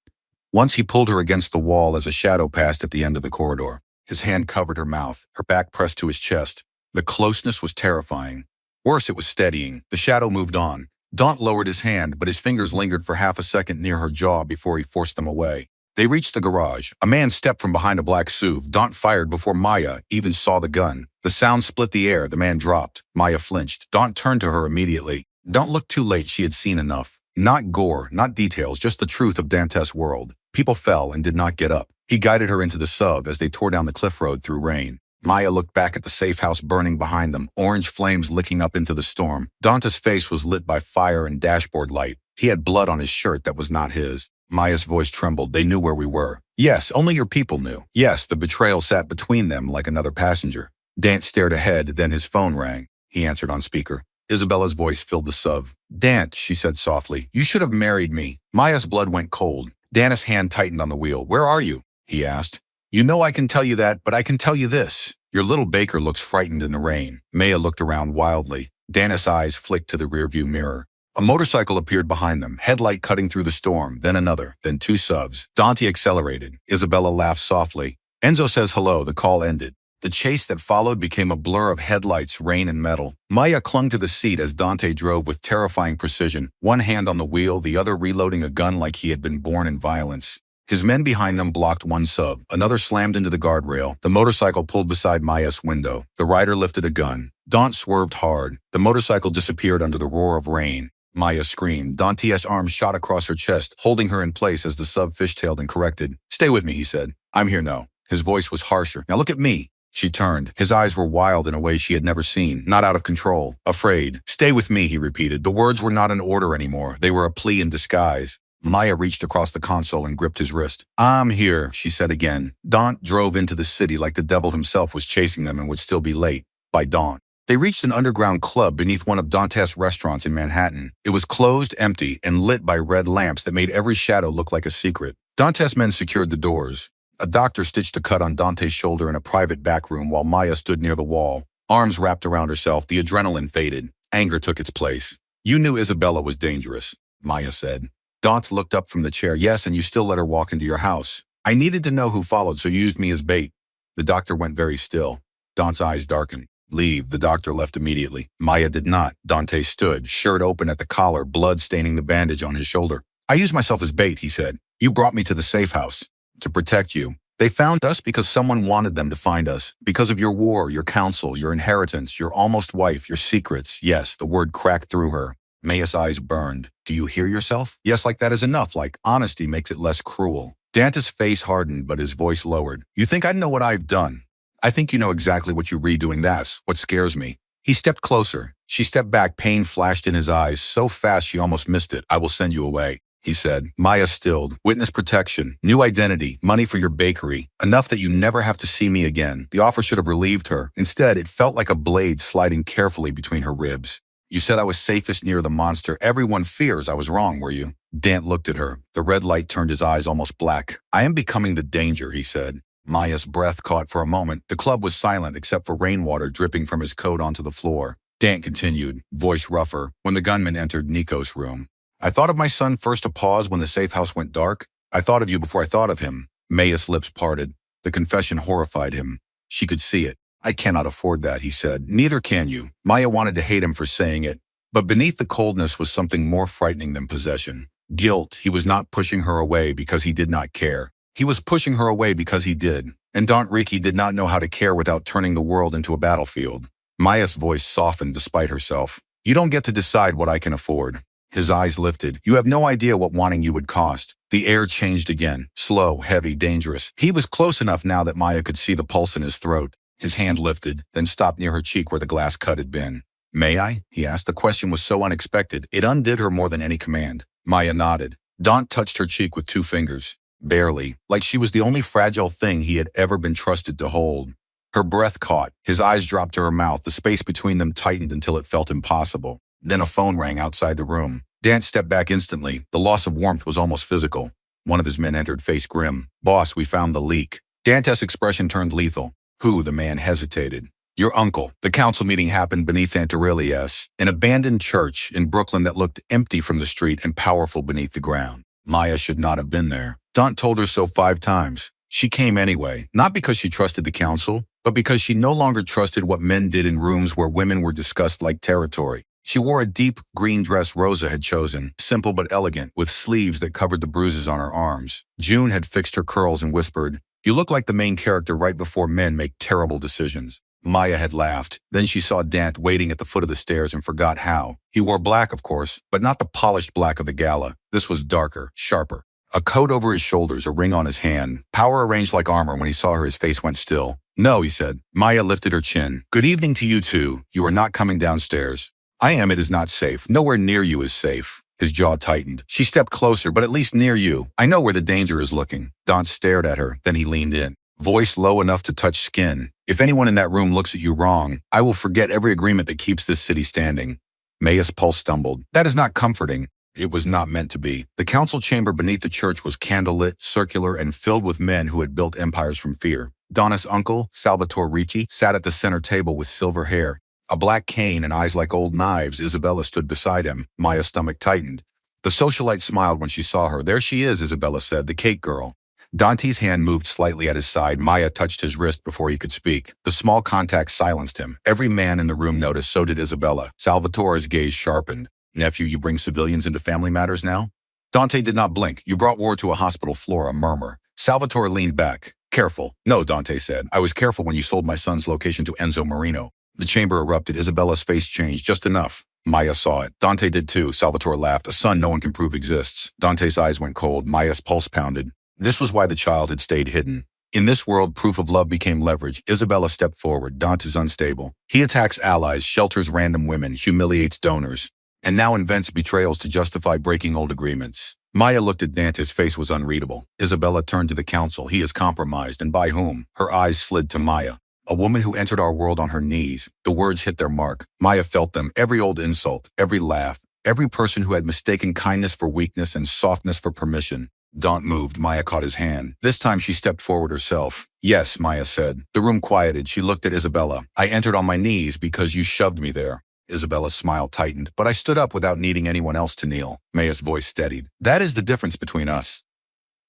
Once he pulled her against the wall as a shadow passed at the end of the corridor. His hand covered her mouth, her back pressed to his chest. The closeness was terrifying. Worse, it was steadying. The shadow moved on. Dant lowered his hand, but his fingers lingered for half a second near her jaw before he forced them away. They reached the garage. A man stepped from behind a black SUV. Dant fired before Maya even saw the gun. The sound split the air. The man dropped. Maya flinched. Dant turned to her immediately. Don't look too late. She had seen enough. Not gore, not details, just the truth of Dantes' world. People fell and did not get up. He guided her into the sub as they tore down the cliff road through rain. Maya looked back at the safe house burning behind them, orange flames licking up into the storm. Dante's face was lit by fire and dashboard light. He had blood on his shirt that was not his. Maya's voice trembled. They knew where we were. Yes, only your people knew. Yes, the betrayal sat between them like another passenger. Dant stared ahead, then his phone rang. He answered on speaker. Isabella's voice filled the sub. Dant, she said softly, you should have married me. Maya's blood went cold. Dante's hand tightened on the wheel. Where are you? He asked. You know I can tell you that, but I can tell you this. Your little baker looks frightened in the rain. Maya looked around wildly. Dante's eyes flicked to the rearview mirror. A motorcycle appeared behind them, headlight cutting through the storm, then another, then two subs. Dante accelerated. Isabella laughed softly. Enzo says hello. The call ended. The chase that followed became a blur of headlights, rain, and metal. Maya clung to the seat as Dante drove with terrifying precision, one hand on the wheel, the other reloading a gun like he had been born in violence. His men behind them blocked one sub. Another slammed into the guardrail. The motorcycle pulled beside Maya's window. The rider lifted a gun. Dante swerved hard. The motorcycle disappeared under the roar of rain. Maya screamed. Dante's arms shot across her chest, holding her in place as the sub fishtailed and corrected. Stay with me, he said. I'm here now. His voice was harsher. Now look at me. She turned. His eyes were wild in a way she had never seen, not out of control, afraid. Stay with me, he repeated. The words were not an order anymore. They were a plea in disguise. Maya reached across the console and gripped his wrist. I'm here, she said again. Dante drove into the city like the devil himself was chasing them and would still be late. By dawn. They reached an underground club beneath one of Dante's restaurants in Manhattan. It was closed, empty, and lit by red lamps that made every shadow look like a secret. Dante's men secured the doors. A doctor stitched a cut on Dante's shoulder in a private back room while Maya stood near the wall. Arms wrapped around herself, the adrenaline faded. Anger took its place. You knew Isabella was dangerous, Maya said. Dante looked up from the chair. Yes, and you still let her walk into your house. I needed to know who followed, so you used me as bait. The doctor went very still. Dante's eyes darkened. Leave. The doctor left immediately. Maya did not. Dante stood, shirt open at the collar, blood staining the bandage on his shoulder. I used myself as bait, he said. You brought me to the safe house. To protect you. They found us because someone wanted them to find us. Because of your war, your counsel, your inheritance, your almost wife, your secrets. Yes, the word cracked through her. Maya's eyes burned. Do you hear yourself? Yes, like that is enough. Like honesty makes it less cruel. Dante's face hardened, but his voice lowered. You think I know what I've done? I think you know exactly what you're redoing. That's what scares me. He stepped closer. She stepped back. Pain flashed in his eyes so fast she almost missed it. I will send you away, he said. Maya stilled. Witness protection, new identity, money for your bakery, enough that you never have to see me again. The offer should have relieved her. Instead, it felt like a blade sliding carefully between her ribs. You said I was safest near the monster. Everyone fears I was wrong, were you? Dante looked at her. The red light turned his eyes almost black. I am becoming the danger, he said. Maya's breath caught for a moment. The club was silent except for rainwater dripping from his coat onto the floor. Dante continued, voice rougher, when the gunman entered Nico's room. I thought of my son first to pause when the safe house went dark. I thought of you before I thought of him. Maya's lips parted. The confession horrified him. She could see it. I cannot afford that, he said. Neither can you. Maya wanted to hate him for saying it. But beneath the coldness was something more frightening than possession. Guilt. He was not pushing her away because he did not care. He was pushing her away because he did. And Daunt Riki did not know how to care without turning the world into a battlefield. Maya's voice softened despite herself. You don't get to decide what I can afford. His eyes lifted. You have no idea what wanting you would cost. The air changed again. Slow, heavy, dangerous. He was close enough now that Maya could see the pulse in his throat. His hand lifted, then stopped near her cheek where the glass cut had been. May I? He asked. The question was so unexpected, it undid her more than any command. Maya nodded. Daunt touched her cheek with 2 fingers. Barely, like she was the only fragile thing he had ever been trusted to hold. Her breath caught. His eyes dropped to her mouth. The space between them tightened until it felt impossible. Then a phone rang outside the room. Dant stepped back instantly. The loss of warmth was almost physical. One of his men entered, face grim. Boss, we found the leak. Dante's expression turned lethal. Who? The man hesitated. Your uncle. The council meeting happened beneath Aunt Aurelia's, an abandoned church in Brooklyn that looked empty from the street and powerful beneath the ground. Maya should not have been there. Daunt told her so 5 times. She came anyway, not because she trusted the council, but because she no longer trusted what men did in rooms where women were discussed like territory. She wore a deep green dress Rosa had chosen, simple but elegant, with sleeves that covered the bruises on her arms. June had fixed her curls and whispered, You look like the main character right before men make terrible decisions. Maya had laughed. Then she saw Dant waiting at the foot of the stairs and forgot how. He wore black, of course, but not the polished black of the gala. This was darker, sharper. A coat over his shoulders, a ring on his hand. Power arranged like armor. When he saw her, his face went still. No, he said. Maya lifted her chin. Good evening to you two. You are not coming downstairs. I am. It is not safe. Nowhere near you is safe. His jaw tightened. She stepped closer, but at least near you. I know where the danger is looking. Daunt stared at her. Then he leaned in. Voice low enough to touch skin. If anyone in that room looks at you wrong, I will forget every agreement that keeps this city standing. Maya's pulse stumbled. That is not comforting. It was not meant to be. The council chamber beneath the church was candlelit, circular, and filled with men who had built empires from fear. Donna's uncle, Salvatore Ricci, sat at the center table with silver hair. A black cane and eyes like old knives, Isabella stood beside him. Maya's stomach tightened. The socialite smiled when she saw her. There she is, Isabella said, the cake girl. Dante's hand moved slightly at his side. Maya touched his wrist before he could speak. The small contact silenced him. Every man in the room noticed, so did Isabella. Salvatore's gaze sharpened. Nephew, you bring civilians into family matters now? Dante did not blink. You brought war to a hospital floor, a murmur. Salvatore leaned back. Careful. No, Dante said. I was careful when you sold my son's location to Enzo Marino. The chamber erupted. Isabella's face changed, just enough. Maya saw it. Dante did too. Salvatore laughed. A son no one can prove exists. Dante's eyes went cold. Maya's pulse pounded. This was why the child had stayed hidden. In this world, proof of love became leverage. Isabella stepped forward. Dante is unstable. He attacks allies, shelters random women, humiliates donors, and now invents betrayals to justify breaking old agreements. Maya looked at Dante. His face was unreadable. Isabella turned to the council. He is compromised, and by whom? Her eyes slid to Maya. A woman who entered our world on her knees. The words hit their mark. Maya felt them. Every old insult, every laugh, every person who had mistaken kindness for weakness and softness for permission. Daunt moved. Maya caught his hand. This time she stepped forward herself. Yes, Maya said. The room quieted. She looked at Isabella. I entered on my knees because you shoved me there. Isabella's smile tightened. But I stood up without needing anyone else to kneel. Maya's voice steadied. That is the difference between us.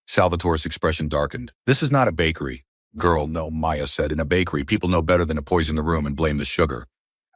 Salvatore's expression darkened. This is not a bakery. Girl, no, Maya said. In a bakery, people know better than to poison the room and blame the sugar.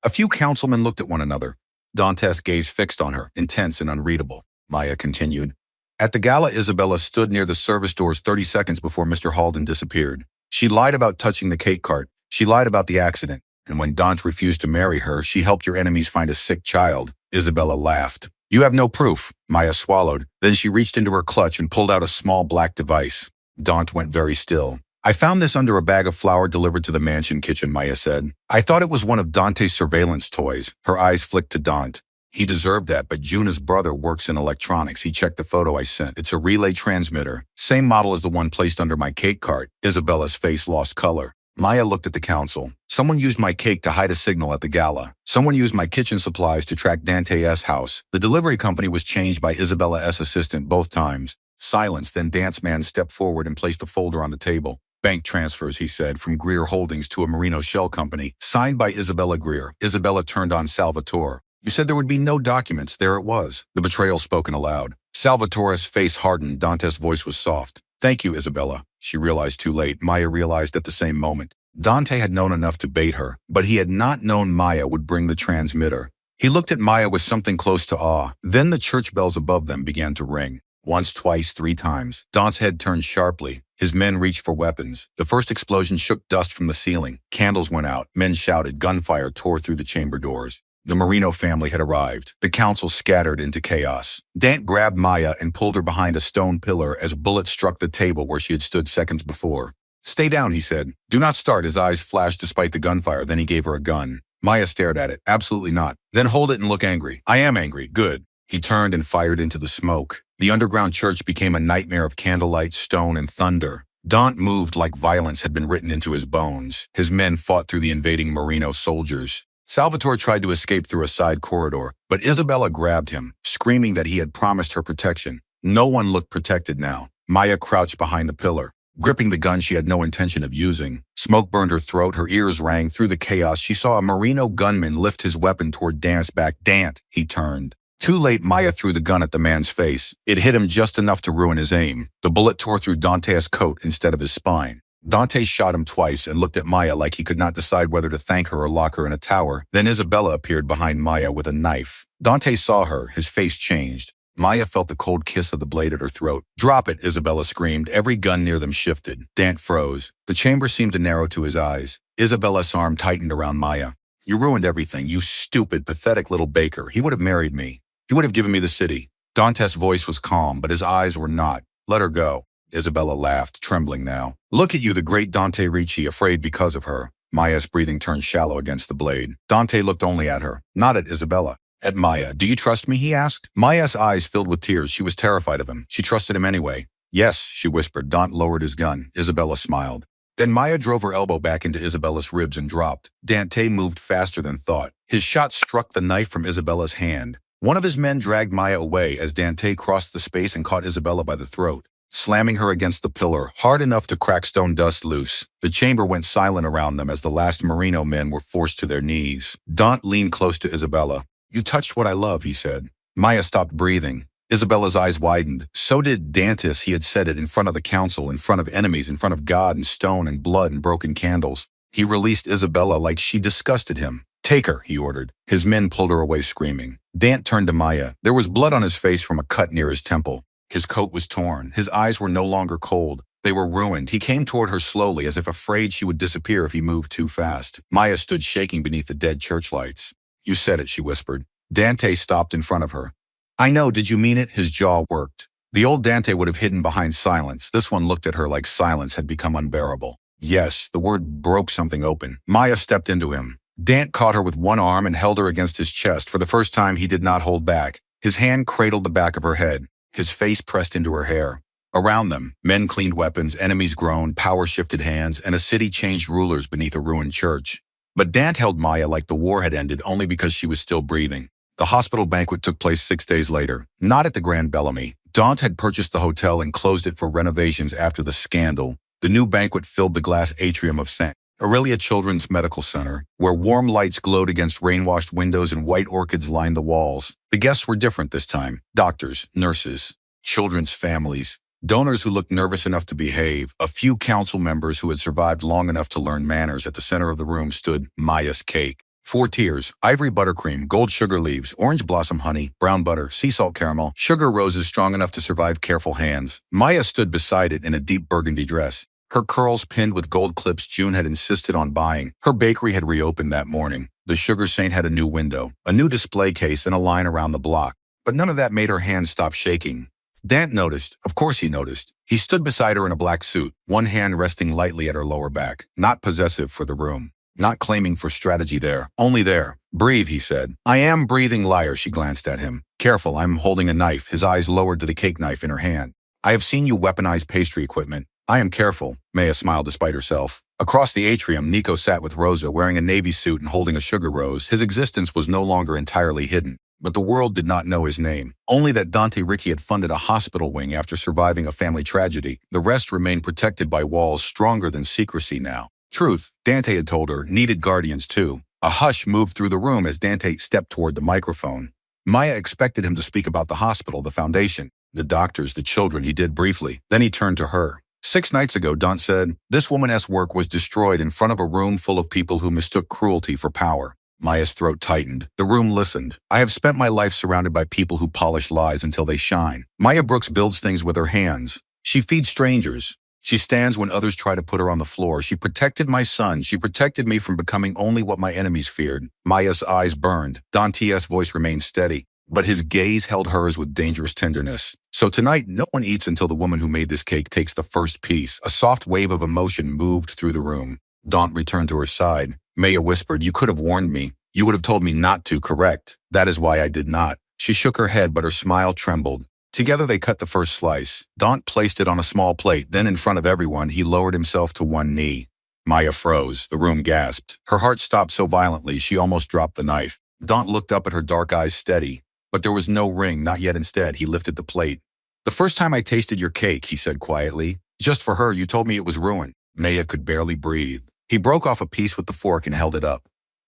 A few councilmen looked at one another. Dante's gaze fixed on her, intense and unreadable. Maya continued. At the gala, Isabella stood near the service doors 30 seconds before Mr. Halden disappeared. She lied about touching the cake cart. She lied about the accident. And when Dante refused to marry her, she helped your enemies find a sick child. Isabella laughed. You have no proof. Maya swallowed. Then she reached into her clutch and pulled out a small black device. Dante went very still. I found this under a bag of flour delivered to the mansion kitchen, Maya said. I thought it was one of Dante's surveillance toys. Her eyes flicked to Dante. He deserved that, but Juna's brother works in electronics. He checked the photo I sent. It's a relay transmitter. Same model as the one placed under my cake cart. Isabella's face lost color. Maya looked at the council. Someone used my cake to hide a signal at the gala. Someone used my kitchen supplies to track Dante's house. The delivery company was changed by Isabella's assistant both times. Silence, then Dance Man stepped forward and placed a folder on the table. Bank transfers, he said, from Greer Holdings to a Marino Shell Company, signed by Isabella Greer. Isabella turned on Salvatore. You said there would be no documents. There it was. The betrayal spoken aloud. Salvatore's face hardened. Dante's voice was soft. Thank you, Isabella. She realized too late. Maya realized at the same moment. Dante had known enough to bait her, but he had not known Maya would bring the transmitter. He looked at Maya with something close to awe. Then the church bells above them began to ring. Once, twice, 3 times. Don's head turned sharply. His men reached for weapons. The first explosion shook dust from the ceiling. Candles went out. Men shouted. Gunfire tore through the chamber doors. The Marino family had arrived. The council scattered into chaos. Dant grabbed Maya and pulled her behind a stone pillar as bullets struck the table where she had stood seconds before. "Stay down," he said. "Do not start." His eyes flashed despite the gunfire. Then he gave her a gun. Maya stared at it. "Absolutely not." "Then hold it and look angry." "I am angry." "Good." He turned and fired into the smoke. The underground church became a nightmare of candlelight, stone, and thunder. Dant moved like violence had been written into his bones. His men fought through the invading Marino soldiers. Salvatore tried to escape through a side corridor, but Isabella grabbed him, screaming that he had promised her protection. No one looked protected now. Maya crouched behind the pillar, gripping the gun she had no intention of using. Smoke burned her throat, her ears rang. Through the chaos, she saw a Marino gunman lift his weapon toward Dant's back. "Dant!" He turned. Too late, Maya threw the gun at the man's face. It hit him just enough to ruin his aim. The bullet tore through Dante's coat instead of his spine. Dante shot him twice and looked at Maya like he could not decide whether to thank her or lock her in a tower. Then Isabella appeared behind Maya with a knife. Dante saw her. His face changed. Maya felt the cold kiss of the blade at her throat. "Drop it," Isabella screamed. Every gun near them shifted. Dant froze. The chamber seemed to narrow to his eyes. Isabella's arm tightened around Maya. "You ruined everything, you stupid, pathetic little baker. He would have married me. He would have given me the city." Dante's voice was calm, but his eyes were not. "Let her go." Isabella laughed, trembling now. "Look at you, the great Dante Ricci, afraid because of her." Maya's breathing turned shallow against the blade. Dante looked only at her, not at Isabella. At Maya. "Do you trust me?" he asked. Maya's eyes filled with tears. She was terrified of him. She trusted him anyway. "Yes," she whispered. Dante lowered his gun. Isabella smiled. Then Maya drove her elbow back into Isabella's ribs and dropped. Dante moved faster than thought. His shot struck the knife from Isabella's hand. One of his men dragged Maya away as Dante crossed the space and caught Isabella by the throat, slamming her against the pillar, hard enough to crack stone dust loose. The chamber went silent around them as the last Marino men were forced to their knees. Dante leaned close to Isabella. "You touched what I love," he said. Maya stopped breathing. Isabella's eyes widened. So did Dante's. He had said it in front of the council, in front of enemies, in front of God and stone and blood and broken candles. He released Isabella like she disgusted him. "Take her," he ordered. His men pulled her away screaming. Dante turned to Maya. There was blood on his face from a cut near his temple. His coat was torn. His eyes were no longer cold. They were ruined. He came toward her slowly, as if afraid she would disappear if he moved too fast. Maya stood shaking beneath the dead church lights. "You said it," she whispered. Dante stopped in front of her. "I know, did you mean it?" His jaw worked. The old Dante would have hidden behind silence. This one looked at her like silence had become unbearable. "Yes," the word broke something open. Maya stepped into him. Dante caught her with one arm and held her against his chest. For the first time, he did not hold back. His hand cradled the back of her head. His face pressed into her hair. Around them, men cleaned weapons, enemies groaned, power shifted hands, and a city changed rulers beneath a ruined church. But Dante held Maya like the war had ended only because she was still breathing. The hospital banquet took place 6 days later, not at the Grand Bellamy. Dante had purchased the hotel and closed it for renovations after the scandal. The new banquet filled the glass atrium of St. Aurelia Children's Medical Center, where warm lights glowed against rain-washed windows and white orchids lined the walls. The guests were different this time. Doctors, nurses, children's families, donors who looked nervous enough to behave, a few council members who had survived long enough to learn manners. At the center of the room stood Maya's cake. 4 tiers: ivory buttercream, gold sugar leaves, orange blossom honey, brown butter, sea salt caramel, sugar roses strong enough to survive careful hands. Maya stood beside it in a deep burgundy dress, her curls pinned with gold clips June had insisted on buying. Her bakery had reopened that morning. The sugar saint had a new window, a new display case, and a line around the block. But none of that made her hands stop shaking. Dante noticed. Of course he noticed. He stood beside her in a black suit, one hand resting lightly at her lower back, not possessive for the room. Not claiming for strategy there, only there. "Breathe," he said. "I am breathing, liar." She glanced at him. "Careful, I'm holding a knife." His eyes lowered to the cake knife in her hand. "I have seen you weaponize pastry equipment." "I am careful." Maya smiled despite herself. Across the atrium, Nico sat with Rosa, wearing a navy suit and holding a sugar rose. His existence was no longer entirely hidden, but the world did not know his name. Only that Dante Ricci had funded a hospital wing after surviving a family tragedy. The rest remained protected by walls stronger than secrecy now. Truth, Dante had told her, needed guardians too. A hush moved through the room as Dante stepped toward the microphone. Maya expected him to speak about the hospital, the foundation, the doctors, the children. He did briefly. Then he turned to her. 6 nights ago, Dante said, this woman's work was destroyed in front of a room full of people who mistook cruelty for power. Maya's throat tightened. The room listened. I have spent my life surrounded by people who polish lies until they shine. Maya Brooks builds things with her hands. She feeds strangers. She stands when others try to put her on the floor. She protected my son. She protected me from becoming only what my enemies feared. Maya's eyes burned. Dante's voice remained steady, but his gaze held hers with dangerous tenderness. So tonight, no one eats until the woman who made this cake takes the first piece. A soft wave of emotion moved through the room. Daunt returned to her side. Maya whispered, "You could have warned me. You would have told me not to, correct? That is why I did not." She shook her head, but her smile trembled. Together they cut the first slice. Daunt placed it on a small plate. Then in front of everyone, he lowered himself to one knee. Maya froze. The room gasped. Her heart stopped so violently she almost dropped the knife. Daunt looked up at her dark eyes steady. But there was no ring, not yet. Instead, he lifted the plate. "The first time I tasted your cake," he said quietly, "just for her, you told me it was ruined." Maya could barely breathe. He broke off a piece with the fork and held it up.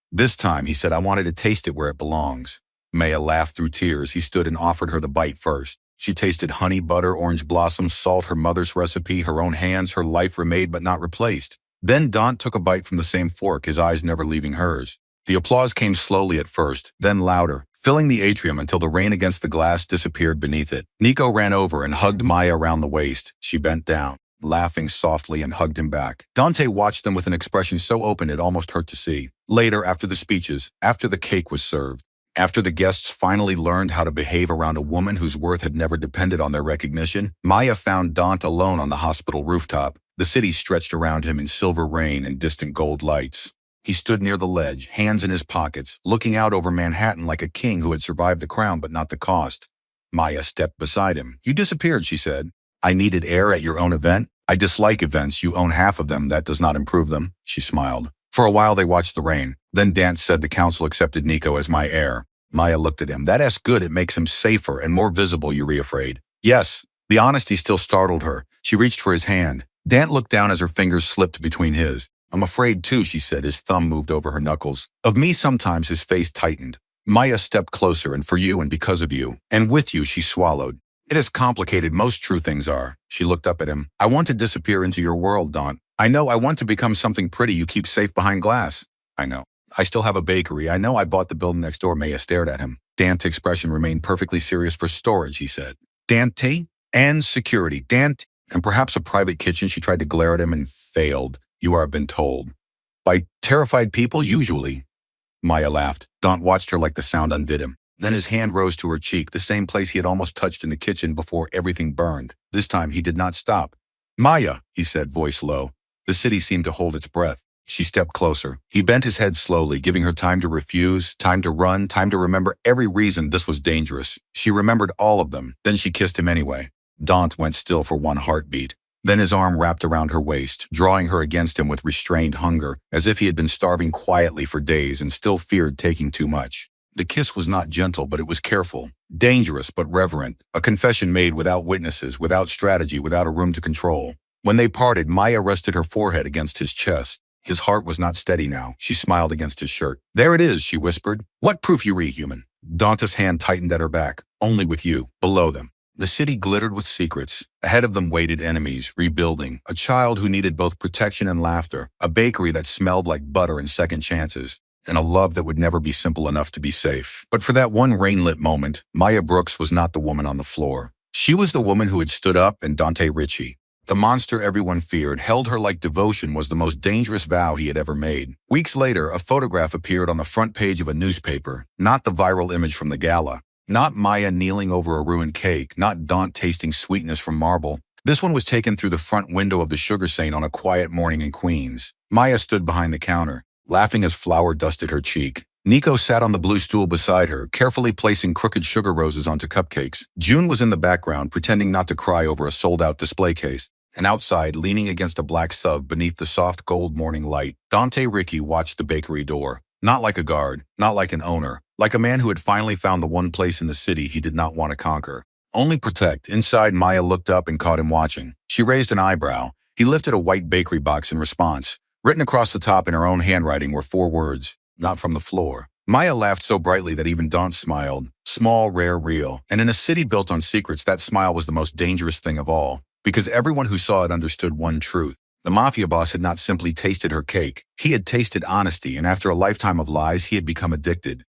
"This time," he said, "I wanted to taste it where it belongs." Maya laughed through tears. He stood and offered her the bite first. She tasted honey, butter, orange blossoms, salt, her mother's recipe, her own hands, her life remade but not replaced. Then Daunt took a bite from the same fork, his eyes never leaving hers. The applause came slowly at first, then louder, filling the atrium until the rain against the glass disappeared beneath it. Nico ran over and hugged Maya around the waist. She bent down, laughing softly, and hugged him back. Dante watched them with an expression so open it almost hurt to see. Later, after the speeches, after the cake was served, after the guests finally learned how to behave around a woman whose worth had never depended on their recognition, Maya found Daunt alone on the hospital rooftop. The city stretched around him in silver rain and distant gold lights. He stood near the ledge, hands in his pockets, looking out over Manhattan like a king who had survived the crown but not the cost. Maya stepped beside him. "You disappeared," she said. "I needed air at your own event." "I dislike events. You own half of them. That does not improve them." She smiled. For a while they watched the rain. Then Dance said the council accepted Nico as my heir. Maya looked at him. "That's good. It makes him safer and more visible, you afraid?" "Yes." The honesty still startled her. She reached for his hand. Dant looked down as her fingers slipped between his. "I'm afraid too," she said. His thumb moved over her knuckles. "Of me sometimes." His face tightened. Maya stepped closer. "And for you and because of you. And with you," she swallowed. "It is complicated. Most true things are." She looked up at him. "I want to disappear into your world, Daunt. I know I want to become something pretty you keep safe behind glass. I know. I still have a bakery. I know I bought the building next door." Maya stared at him. Dante's expression remained perfectly serious. "For storage," he said. "Dante? And security. Dante? And perhaps a private kitchen." She tried to glare at him and failed. "You are been told. By terrified people, usually." Maya laughed. Daunt watched her like the sound undid him. Then his hand rose to her cheek, the same place he had almost touched in the kitchen before everything burned. This time he did not stop. "Maya," he said, voice low. The city seemed to hold its breath. She stepped closer. He bent his head slowly, giving her time to refuse, time to run, time to remember every reason this was dangerous. She remembered all of them. Then she kissed him anyway. Daunt went still for one heartbeat. Then his arm wrapped around her waist, drawing her against him with restrained hunger, as if he had been starving quietly for days and still feared taking too much. The kiss was not gentle, but it was careful. Dangerous, but reverent. A confession made without witnesses, without strategy, without a room to control. When they parted, Maya rested her forehead against his chest. His heart was not steady now. She smiled against his shirt. "There it is," she whispered. "What proof you human?" Dante's hand tightened at her back. "Only with you." Below them, the city glittered with secrets. Ahead of them waited enemies, rebuilding. A child who needed both protection and laughter. A bakery that smelled like butter and second chances. And a love that would never be simple enough to be safe. But for that one rain-lit moment, Maya Brooks was not the woman on the floor. She was the woman who had stood up, and Dante Ritchie. The monster everyone feared held her like devotion was the most dangerous vow he had ever made. Weeks later, a photograph appeared on the front page of a newspaper. Not the viral image from the gala. Not Maya kneeling over a ruined cake. Not Daunt tasting sweetness from marble. This one was taken through the front window of the Sugar Saint on a quiet morning in Queens. Maya stood behind the counter, laughing as flour dusted her cheek. Nico sat on the blue stool beside her, carefully placing crooked sugar roses onto cupcakes. June was in the background, pretending not to cry over a sold-out display case. And outside, leaning against a black sub beneath the soft gold morning light, Dante Ricky watched the bakery door. Not like a guard, not like an owner, like a man who had finally found the one place in the city he did not want to conquer. Only protect. Inside, Maya looked up and caught him watching. She raised an eyebrow. He lifted a white bakery box in response. Written across the top in her own handwriting were 4 words, "Not from the floor." Maya laughed so brightly that even Daunt smiled. Small, rare, real. And in a city built on secrets, that smile was the most dangerous thing of all. Because everyone who saw it understood one truth. The mafia boss had not simply tasted her cake. He had tasted honesty, and after a lifetime of lies, he had become addicted.